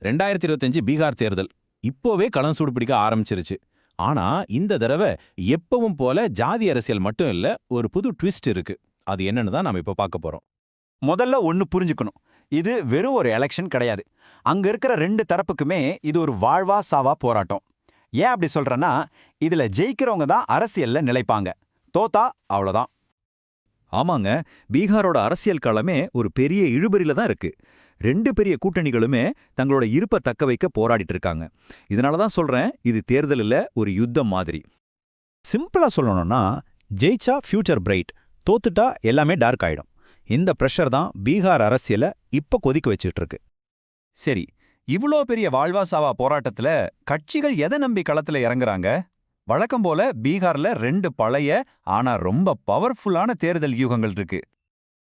2025 பீகார் தேர்தல் இப்போவே களம் சூடு பிடிக்க ஆரம்பிச்சிருச்சு. ஆனா இந்த தடவை எப்பவும் போல ஜாதி அரசியல் மட்டும் இல்ல, ஒரு புது ட்விஸ்ட் இருக்கு. அது என்னன்னு தான் நாம இப்ப பார்க்க போறோம். முதல்ல ஒன்னு புரிஞ்சுக்கணும். இது வெறும் ஒரு எலெக்ஷன் கிடையாது. அங்க இருக்கிற ரெண்டு தரப்புக்குமே இது ஒரு வாழ்வா சாவா போராட்டம். ஏன் அப்படி சொல்றேன்னா, இதுல ஜெயிக்கிறவங்க தான் அரசியல்ல நிலைப்பாங்க, தோத்தா அவ்வளவுதான். ஆமாங்க, பீகாரோட அரசியல் களமே ஒரு பெரிய இழுபறியில தான் இருக்கு. ரெண்டு பெரிய கூட்டணிகளுமே தங்களோட இருப்பை தக்க வைக்க போராடிட்டு இருக்காங்க. இதனால தான் சொல்றேன், இது தேர்தல் இல்ல, ஒரு யுத்தம் மாதிரி. சிம்பிளா சொல்லணும்னா, ஜெயிச்சா ஃபியூச்சர் பிரைட், தோத்துட்டா எல்லாமே டார்க் ஆயிடும். இந்த பிரஷர் தான் பீகார் அரசியலை இப்ப கொதிக்க வச்சுட்டு இருக்கு. சரி, இவ்ளோ பெரிய வாழ்வா சாவா போராட்டத்துல கட்சிகள் எதை நம்பி களத்துல இறங்குறாங்க? வழக்கம் போல பீகார்ல ரெண்டு பழைய ஆனா ரொம்ப பவர்ஃபுல்லான தேர்தல் யூகங்கள் இருக்கு.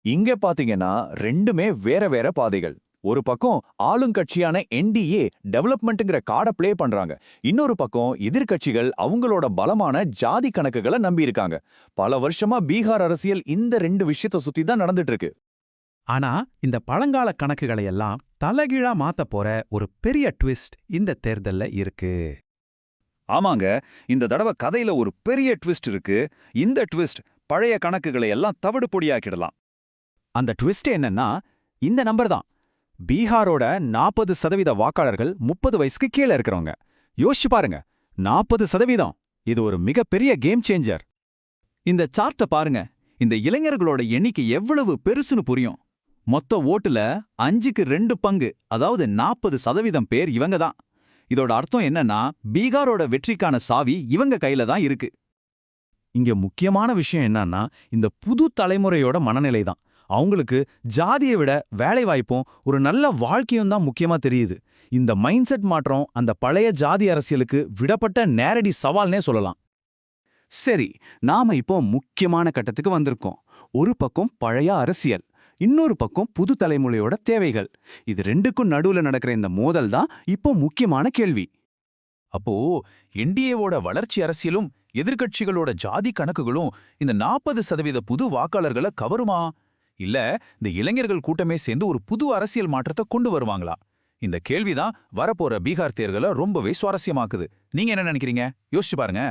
இங்க பாத்தீங்கன்னா ரெண்டுமே வேற வேற பாதைகள். ஒரு பக்கம் ஆளுங்கட்சியான என்டிஏ டெவலப்மெண்ட்ங்கிற கார்டை பிளே பண்றாங்க. இன்னொரு பக்கம் எதிர்க்கட்சிகள் அவங்களோட பலமான ஜாதி கணக்குகளை நம்பி இருக்காங்க. பல வருஷமா பீகார் அரசியல் இந்த ரெண்டு விஷயத்தை சுத்தி தான் நடந்துட்டு இருக்கு. ஆனா இந்த பழங்கால கணக்குகளை எல்லாம் தலைகீழா மாத்த போற ஒரு பெரிய ட்விஸ்ட் இந்த தேர்தல்ல இருக்கு. ஆமாங்க, இந்த தடவை கதையில ஒரு பெரிய ட்விஸ்ட் இருக்கு. இந்த ட்விஸ்ட் பழைய கணக்குகளை எல்லாம் தவிடு பொடியாக்கிடலாம். அந்த ட்விஸ்ட் என்னன்னா, இந்த நம்பர் தான். பீகாரோட 40% வாக்காளர்கள் 30 வயசுக்கு கீழே இருக்கிறவங்க. யோசிச்சு பாருங்க, 40%. இது ஒரு மிகப்பெரிய கேம் சேஞ்சர். இந்த சார்ட்ட பாருங்க, இந்த இளைஞர்களோட எண்ணிக்கை எவ்வளவு பெருசுன்னு புரியும். மொத்த ஓட்டுல 5க்கு 2 பங்கு, அதாவது 40% பேர் இவங்க தான். இதோட அர்த்தம் என்னன்னா, பீகாரோட வெற்றிக்கான சாவி இவங்க கையில தான் இருக்கு. இங்க முக்கியமான விஷயம் என்னன்னா, இந்த புது தலைமுறையோட மனநிலை தான். அவங்களுக்கு ஜாதியை விட வேலை வாய்ப்பும் ஒரு நல்ல வாழ்க்கையும் தான் முக்கியமா தெரியுது. இந்த மைண்ட் செட் மாற்றம் அந்த பழைய ஜாதி அரசியலுக்கு விடப்பட்ட நேரடி சவால்னே சொல்லலாம். சரி, நாம இப்போ முக்கியமான கட்டத்துக்கு வந்திருக்கோம். ஒரு பக்கம் பழைய அரசியல், இன்னொரு பக்கம் புது தலைமுறையோட தேவைகள். இது ரெண்டுக்கும் நடுவுல நடக்கிற இந்த மோதல் தான் இப்போ முக்கியமான கேள்வி. அப்போ என்டிஏவோட வளர்ச்சி அரசியலும் எதிர்க்கட்சிகளோட ஜாதி கணக்குகளும் இந்த 40% புது வாக்காளர்களை கவருமா? இல்ல இந்த இளைஞர்கள் கூட்டமே சேர்ந்து ஒரு புது அரசியல் மாற்றத்தை கொண்டு வருவாங்களா? இந்த கேள்விதான் வரப்போற பீகார் தேர்தலை ரொம்பவே சுவாரஸ்யமாக்குது. நீங்க என்ன நினைக்கிறீங்க? யோசிச்சு பாருங்க.